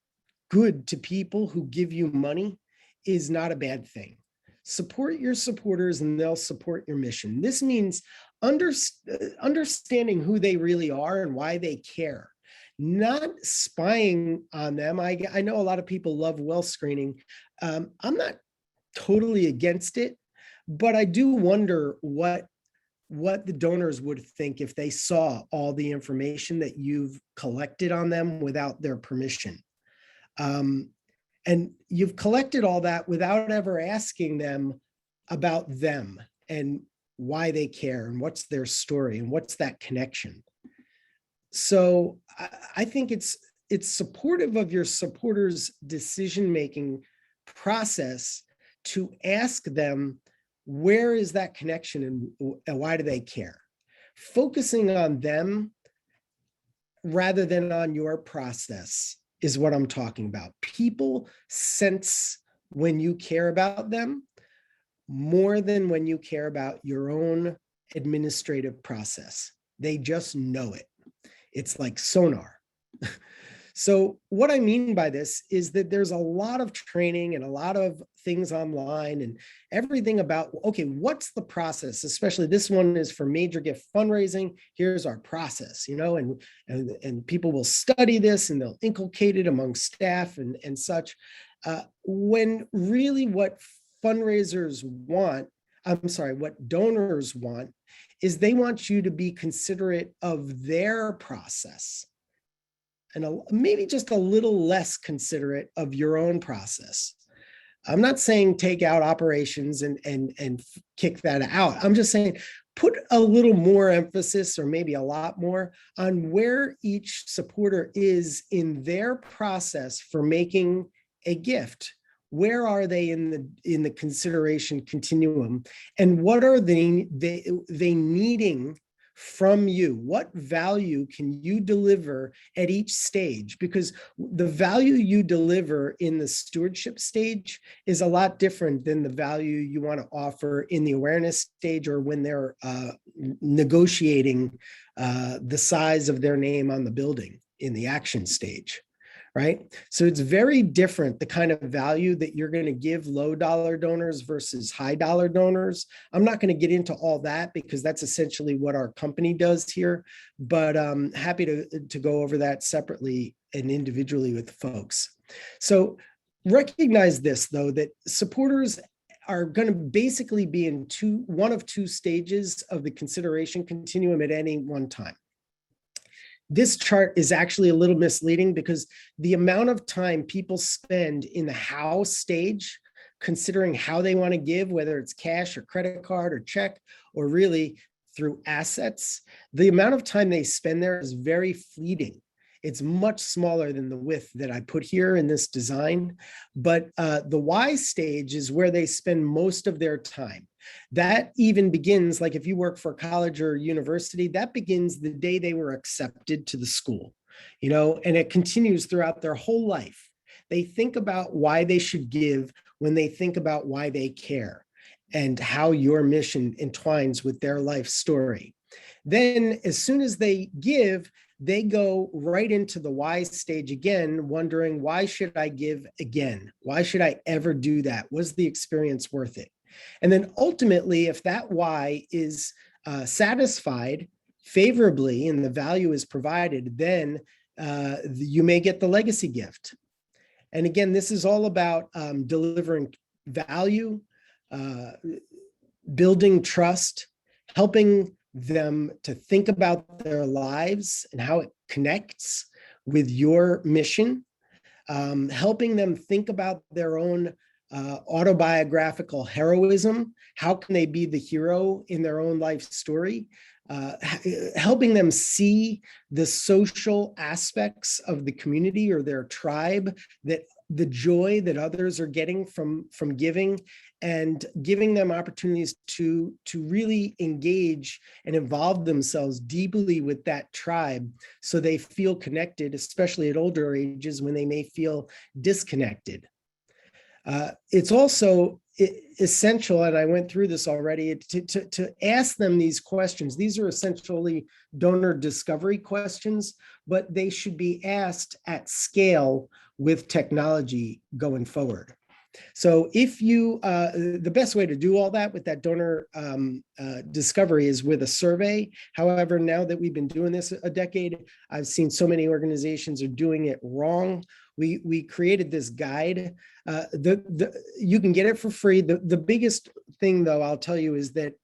S1: good to people who give you money is not a bad thing. Support your supporters and they'll support your mission. This means understanding who they really are and why they care, not spying on them. I know a lot of people love wealth screening. I'm not totally against it, but I do wonder what the donors would think if they saw all the information that you've collected on them without their permission. And you've collected all that without ever asking them about them and why they care and what's their story and what's that connection. So I think it's supportive of your supporters' decision-making process to ask them, where is that connection and why do they care? Focusing on them rather than on your process is what I'm talking about. People sense when you care about them more than when you care about your own administrative process. They just know it. It's like sonar. So what I mean by this is that there's a lot of training and a lot of things online and everything about, okay, what's the process? Especially this one is for major gift fundraising. Here's our process, and people will study this and they'll inculcate it among staff and such. When really what fundraisers want, what donors want is they want you to be considerate of their process and maybe just a little less considerate of your own process. I'm not saying take out operations and kick that out. I'm just saying put a little more emphasis, or maybe a lot more, on where each supporter is in their process for making a gift. Where are they in the consideration continuum, and what are they needing from you? What value can you deliver at each stage? Because the value you deliver in the stewardship stage is a lot different than the value you want to offer in the awareness stage, or when they're negotiating the size of their name on the building in the action stage. Right? So it's very different, the kind of value that you're going to give low dollar donors versus high dollar donors. I'm not going to get into all that because that's essentially what our company does here, but I'm happy to go over that separately and individually with folks. So recognize this, though, that supporters are going to basically be in one of two stages of the consideration continuum at any one time. This chart is actually a little misleading because the amount of time people spend in the how stage, considering how they want to give, whether it's cash or credit card or check, or really through assets, the amount of time they spend there is very fleeting. It's much smaller than the width that I put here in this design. But the why stage is where they spend most of their time. That even begins, like if you work for a college or university, that begins the day they were accepted to the school, and it continues throughout their whole life. They think about why they should give when they think about why they care and how your mission entwines with their life story. Then as soon as they give, they go right into the why stage again, wondering, why should I give again? Why should I ever do that? Was the experience worth it? And then ultimately, if that why is satisfied favorably and the value is provided, then you may get the legacy gift. And again, this is all about delivering value, building trust, helping them to think about their lives and how it connects with your mission, helping them think about their own autobiographical heroism. How can they be the hero in their own life story? Helping them see the social aspects of the community or their tribe, that the joy that others are getting from giving, and giving them opportunities to really engage and involve themselves deeply with that tribe, so they feel connected, especially at older ages when they may feel disconnected. It's also essential, and I went through this already, to ask them these questions. These are essentially donor discovery questions, but they should be asked at scale with technology going forward. So if you, the best way to do all that with that donor discovery is with a survey. However, now that we've been doing this a decade, I've seen so many organizations are doing it wrong. We created this guide. You can get it for free. The biggest thing, though, I'll tell you, is that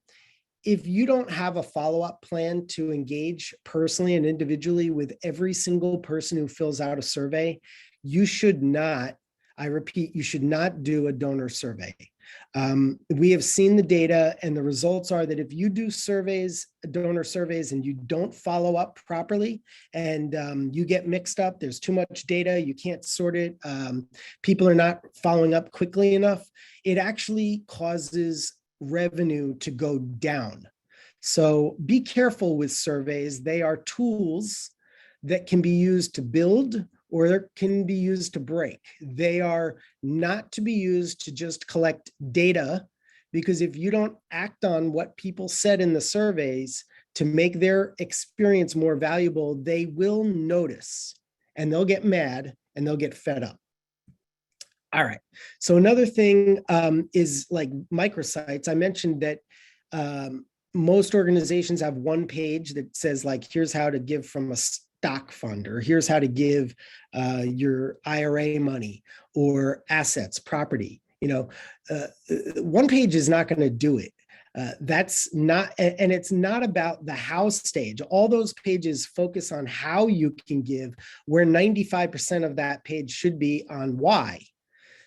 S1: if you don't have a follow-up plan to engage personally and individually with every single person who fills out a survey, you should not, I repeat, you should not do a donor survey. We have seen the data, and the results are that if you do surveys, donor surveys, and you don't follow up properly, and you get mixed up, there's too much data, you can't sort it, people are not following up quickly enough, it actually causes revenue to go down. So be careful with surveys. They are tools that can be used to build, or they can be used to break. They are not to be used to just collect data, because if you don't act on what people said in the surveys to make their experience more valuable, they will notice, and they'll get mad, and they'll get fed up. All right, so another thing is like microsites. I mentioned that most organizations have one page that says, like, here's how to give from a stock fund, or here's how to give your IRA money or assets, property. One page is not going to do it. That's not, and it's not about the how stage. All those pages focus on how you can give, where 95% of that page should be on why.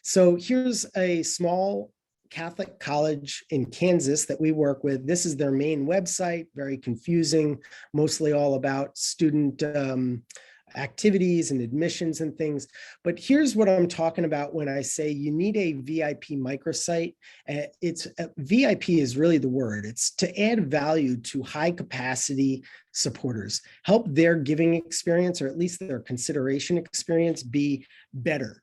S1: So here's a small Catholic college in Kansas that we work with. This is their main website, very confusing, mostly all about student activities and admissions and things. But here's what I'm talking about when I say you need a VIP microsite. VIP is really the word. It's to add value to high capacity supporters, help their giving experience, or at least their consideration experience, be better.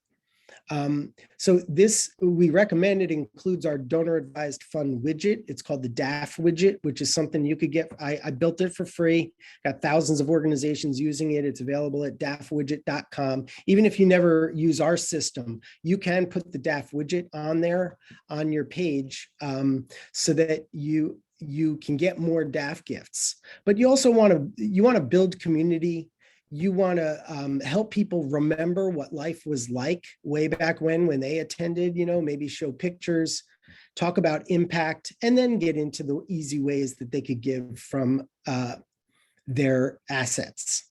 S1: So this, we recommend, it includes our donor advised fund widget. It's called the DAF widget, which is something you could get. I built it for free, got thousands of organizations using it. It's available at dafwidget.com. Even if you never use our system, you can put the DAF widget on there on your page, so that you can get more DAF gifts. But you also want to build community. You want to help people remember what life was like way back when they attended, maybe show pictures, talk about impact, and then get into the easy ways that they could give from their assets.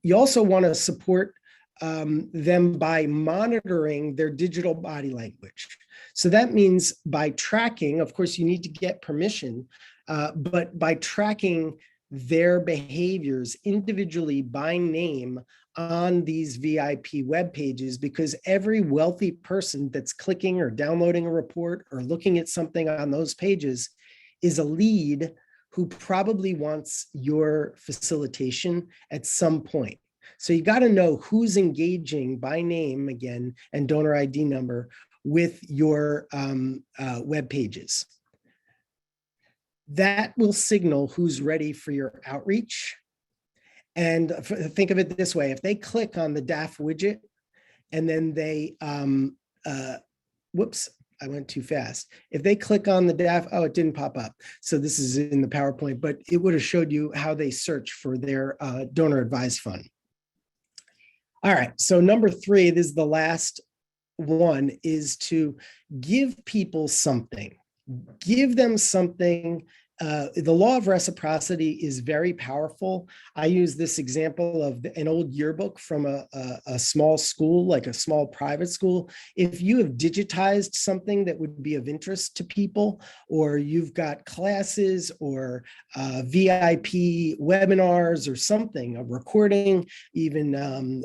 S1: You also want to support them by monitoring their digital body language. So that means by tracking, of course, you need to get permission, but by tracking their behaviors individually by name on these VIP web pages, because every wealthy person that's clicking or downloading a report or looking at something on those pages is a lead who probably wants your facilitation at some point. So you got to know who's engaging by name, again, and donor ID number with your web pages. That will signal who's ready for your outreach. And think of it this way: if they click on the DAF widget and then they, whoops, I went too fast. If they click on the DAF, oh, it didn't pop up. So this is in the PowerPoint, but it would have showed you how they search for their donor advised fund. All right, so number 3, this is the last one, is to give people something. Give them something the law of reciprocity is very powerful. I use this example of an old yearbook from a small school, like a small private school. If you have digitized something that would be of interest to people, or you've got classes or VIP webinars or something, a recording, even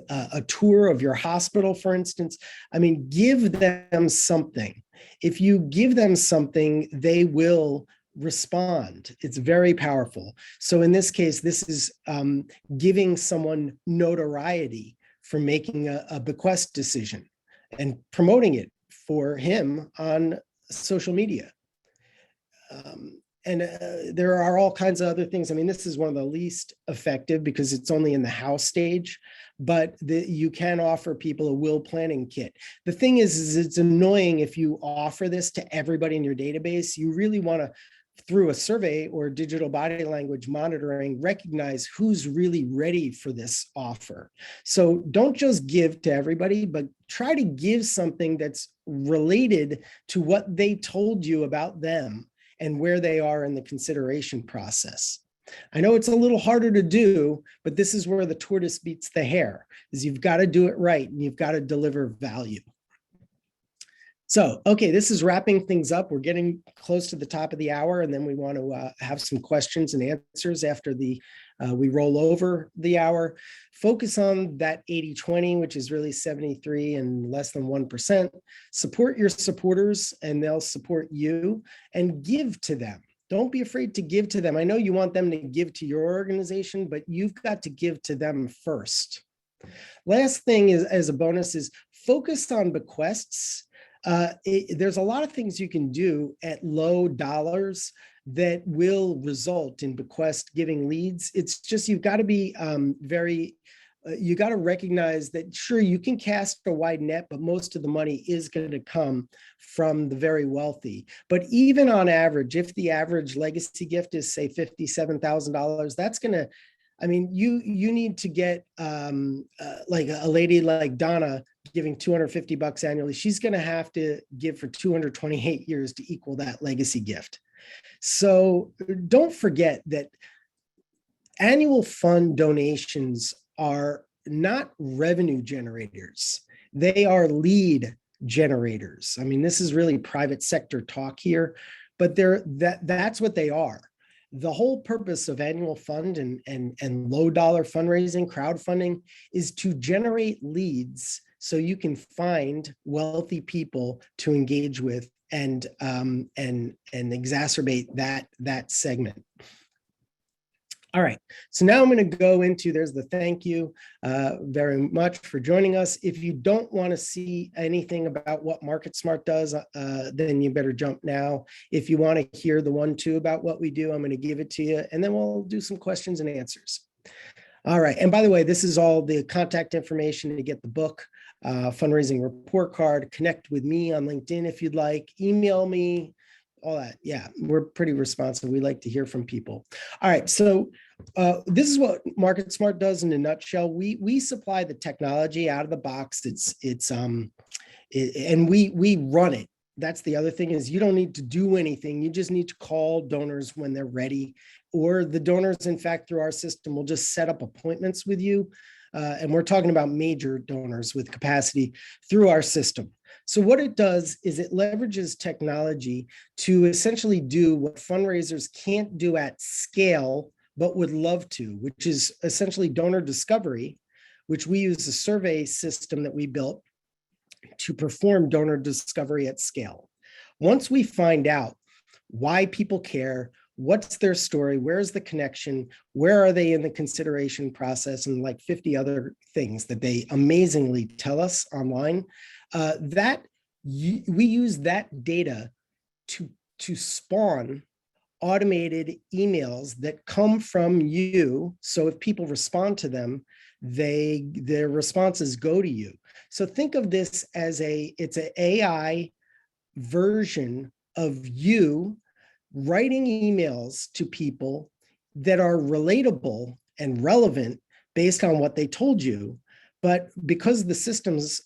S1: a tour of your hospital, for instance, I mean, give them something. If you give them something, they will respond. It's very powerful. So in this case, this is giving someone notoriety for making a bequest decision and promoting it for him on social media. And there are all kinds of other things. I mean, this is one of the least effective because it's only in the house stage, but you can offer people a will planning kit. The thing is it's annoying if you offer this to everybody in your database. You really want to, through a survey or digital body language monitoring, recognize who's really ready for this offer. So don't just give to everybody, but try to give something that's related to what they told you about them and where they are in the consideration process. I know it's a little harder to do, but this is where the tortoise beats the hare, is you've got to do it right and you've got to deliver value. So, okay, this is wrapping things up. We're getting close to the top of the hour, and then we want to have some questions and answers after we roll over the hour. Focus on that 80-20, which is really 73 and less than 1%. Support your supporters, and they'll support you, and give to them. Don't be afraid to give to them. I know you want them to give to your organization, but you've got to give to them first. Last thing is, as a bonus, is focus on bequests. There's a lot of things you can do at low dollars that will result in bequest giving leads. It's just, you've got to be you got to recognize that, sure, you can cast a wide net, but most of the money is going to come from the very wealthy. But even on average, if the average legacy gift is, say, $57,000, that's going to, I mean, you need to get like a lady like Donna giving $250 annually. She's going to have to give for 228 years to equal that legacy gift. So don't forget that annual fund donations are not revenue generators. They are lead generators. I mean, this is really private sector talk here, but that's what they are. The whole purpose of annual fund and low dollar fundraising, crowdfunding, is to generate leads so you can find wealthy people to engage with and exacerbate that segment. All right, so now I'm going to go into, there's the thank you very much for joining us. If you don't want to see anything about what MarketSmart does, then you better jump now. If you want to hear the 1-2 about what we do, I'm going to give it to you, and then we'll do some questions and answers. All right, and by the way, this is all the contact information to get the book, fundraising report card. Connect with me on LinkedIn if you'd like, email me, all that. Yeah, we're pretty responsive. We like to hear from people. All right, so this is what MarketSmart does in a nutshell. We supply the technology out of the box. And we run it. That's the other thing, is you don't need to do anything. You just need to call donors when they're ready, or the donors, in fact, through our system, will just set up appointments with you. And we're talking about major donors with capacity through our system. So what it does is it leverages technology to essentially do what fundraisers can't do at scale, but would love to, which is essentially donor discovery, which we use a survey system that we built to perform donor discovery at scale. Once we find out why people care, what's their story, where's the connection, where are they in the consideration process, and like 50 other things that they amazingly tell us online, we use that data to spawn automated emails that come from you. So if people respond to them, their responses go to you. So think of this as it's an AI version of you writing emails to people that are relatable and relevant based on what they told you. But because the systems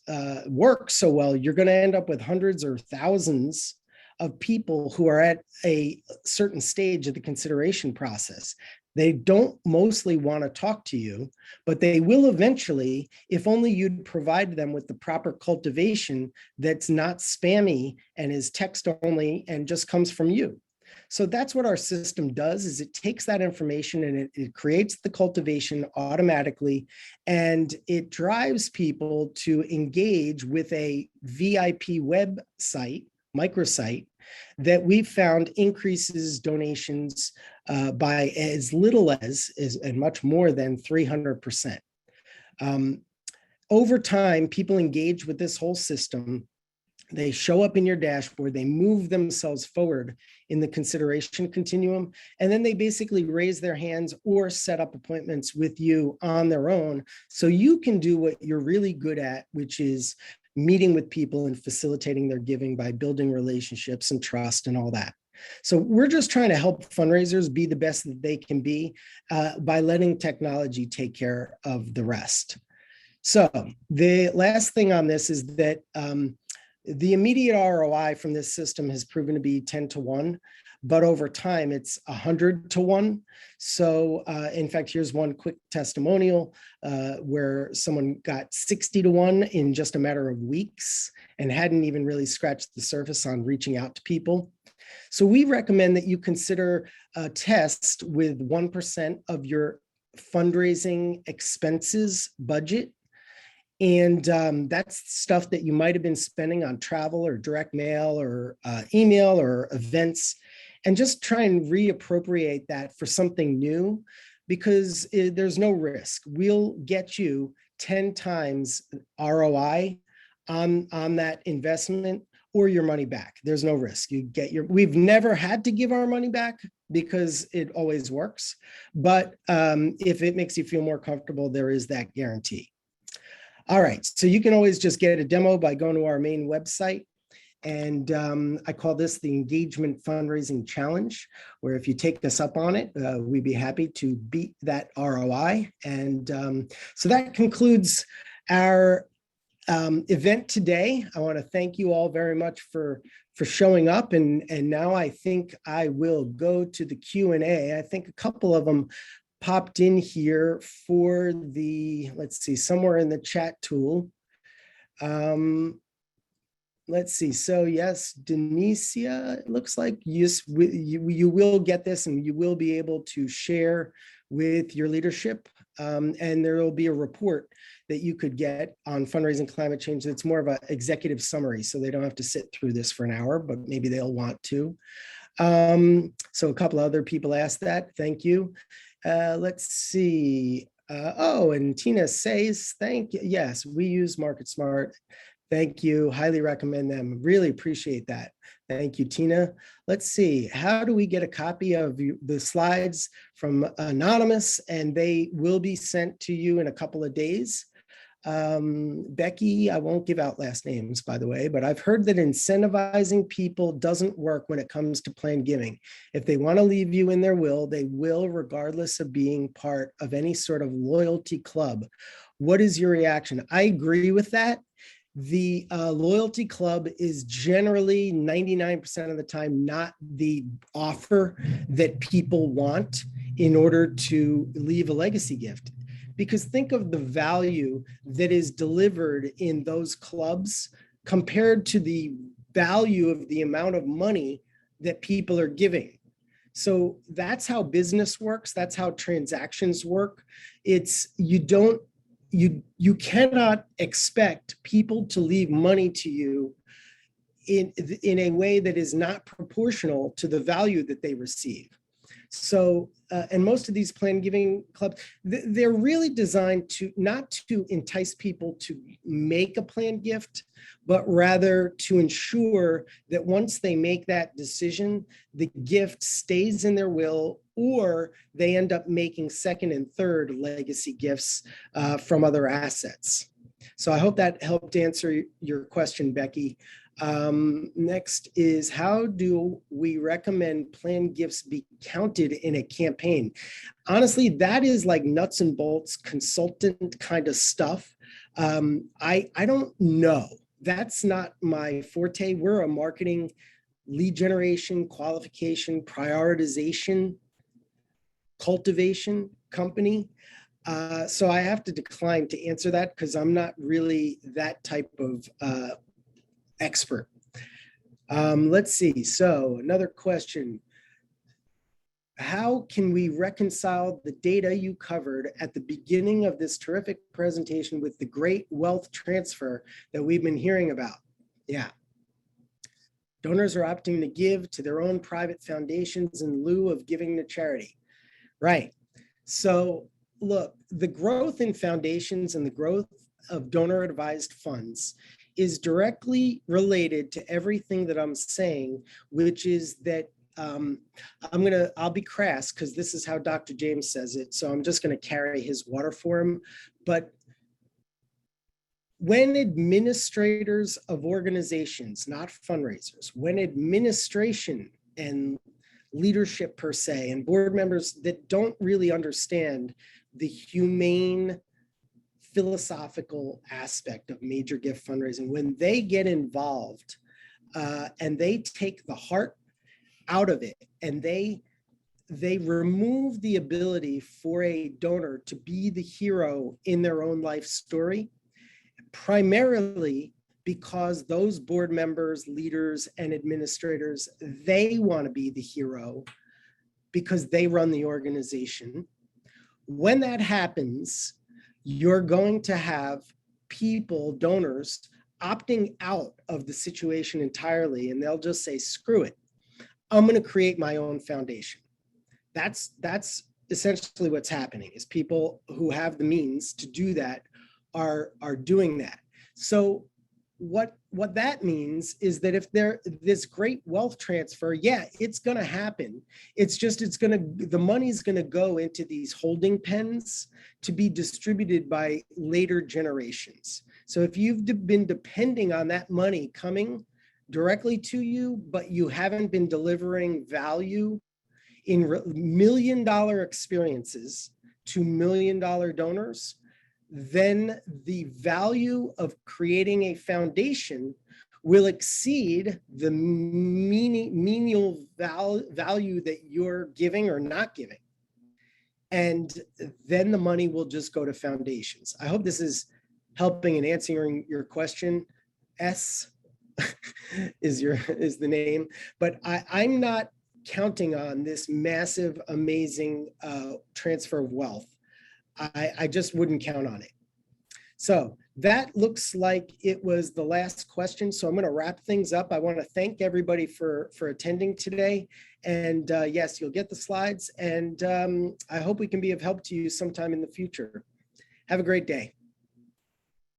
S1: work so well, you're going to end up with hundreds or thousands of people who are at a certain stage of the consideration process. They don't mostly want to talk to you, but they will eventually, if only you'd provide them with the proper cultivation that's not spammy and is text only and just comes from you. So that's what our system does, is it takes that information and it creates the cultivation automatically, and it drives people to engage with a VIP website, microsite, that we've found increases donations by as little as and much more than 300%. Over time, people engage with this whole system. They show up in your dashboard, they move themselves forward in the consideration continuum, and then they basically raise their hands or set up appointments with you on their own, so you can do what you're really good at, which is meeting with people and facilitating their giving by building relationships and trust and all that. So we're just trying to help fundraisers be the best that they can be by letting technology take care of the rest. So the last thing on this is that the immediate ROI from this system has proven to be 10 to 1, but over time it's 100 to 1. So in fact, here's one quick testimonial where someone got 60 to 1 in just a matter of weeks and hadn't even really scratched the surface on reaching out to people. So we recommend that you consider a test with 1% of your fundraising expenses budget. And that's stuff that you might have been spending on travel or direct mail or email or events, and just try and reappropriate that for something new, because there's no risk. We'll get you 10 times ROI on that investment or your money back. There's no risk. You get we've never had to give our money back because it always works. But if it makes you feel more comfortable, there is that guarantee. All right, so you can always just get a demo by going to our main website. And I call this the Engagement Fundraising Challenge, where if you take us up on it, we'd be happy to beat that ROI. And so that concludes our event today. I want to thank you all very much for showing up. And now I think I will go to the Q&A. I think a couple of them popped in here for the, let's see, somewhere in the chat tool. Let's see. So yes, Denicia, it looks like yes, you will get this and you will be able to share with your leadership. And there will be a report that you could get on fundraising climate change. It's more of an executive summary, so they don't have to sit through this for an hour, but maybe they'll want to. So a couple other people asked that. Thank you. Let's see. Oh, and Tina says, thank you. Yes, we use MarketSmart. Thank you. Highly recommend them. Really appreciate that. Thank you, Tina. Let's see. How do we get a copy of the slides from Anonymous? And they will be sent to you in a couple of days. Becky, I won't give out last names, by the way, but I've heard that incentivizing people doesn't work when it comes to planned giving. If they want to leave you in their will, they will, regardless of being part of any sort of loyalty club. What is your reaction? I agree with that. The loyalty club is generally 99% of the time not the offer that people want in order to leave a legacy gift. Because think of the value that is delivered in those clubs compared to the value of the amount of money that people are giving. So that's how business works. That's how transactions work. It's you cannot expect people to leave money to you in a way that is not proportional to the value that they receive. So, and most of these planned giving clubs, they're really designed to not to entice people to make a planned gift, but rather to ensure that once they make that decision, the gift stays in their will, or they end up making second and third legacy gifts from other assets. So I hope that helped answer your question, Becky. Next is, how do we recommend planned gifts be counted in a campaign? Honestly, that is like nuts and bolts consultant kind of stuff. I don't know. That's not my forte. We're a marketing lead generation, qualification, prioritization, cultivation company. So I have to decline to answer that because I'm not really that type of expert. Let's see. So another question. How can we reconcile the data you covered at the beginning of this terrific presentation with the great wealth transfer that we've been hearing about? Yeah. Donors are opting to give to their own private foundations in lieu of giving to charity. Right. So look, the growth in foundations and the growth of donor advised funds is directly related to everything that I'm saying, which is that I'll be crass because this is how Dr. James says it. So I'm just going to carry his water for him. But when administrators of organizations, not fundraisers, when administration and leadership per se, and board members that don't really understand the humane philosophical aspect of major gift fundraising, when they get involved and they take the heart out of it and they remove the ability for a donor to be the hero in their own life story, primarily because those board members, leaders, and administrators, they want to be the hero because they run the organization. When that happens, you're going to have people, donors, opting out of the situation entirely, and they'll just say, screw it, I'm going to create my own foundation. That's essentially what's happening, is people who have the means to do that are doing that. So what that means is that if this great wealth transfer, yeah, it's going to happen. It's just, the money's going to go into these holding pens to be distributed by later generations. So if you've been depending on that money coming directly to you, but you haven't been delivering value in $1 million experiences to $1 million donors, then the value of creating a foundation will exceed the menial value that you're giving or not giving. And then the money will just go to foundations. I hope this is helping and answering your question. S is the name, but I'm not counting on this massive, amazing transfer of wealth. I just wouldn't count on it. So that looks like it was the last question. So I'm going to wrap things up. I want to thank everybody for attending today. And yes, you'll get the slides. And I hope we can be of help to you sometime in the future. Have a great day.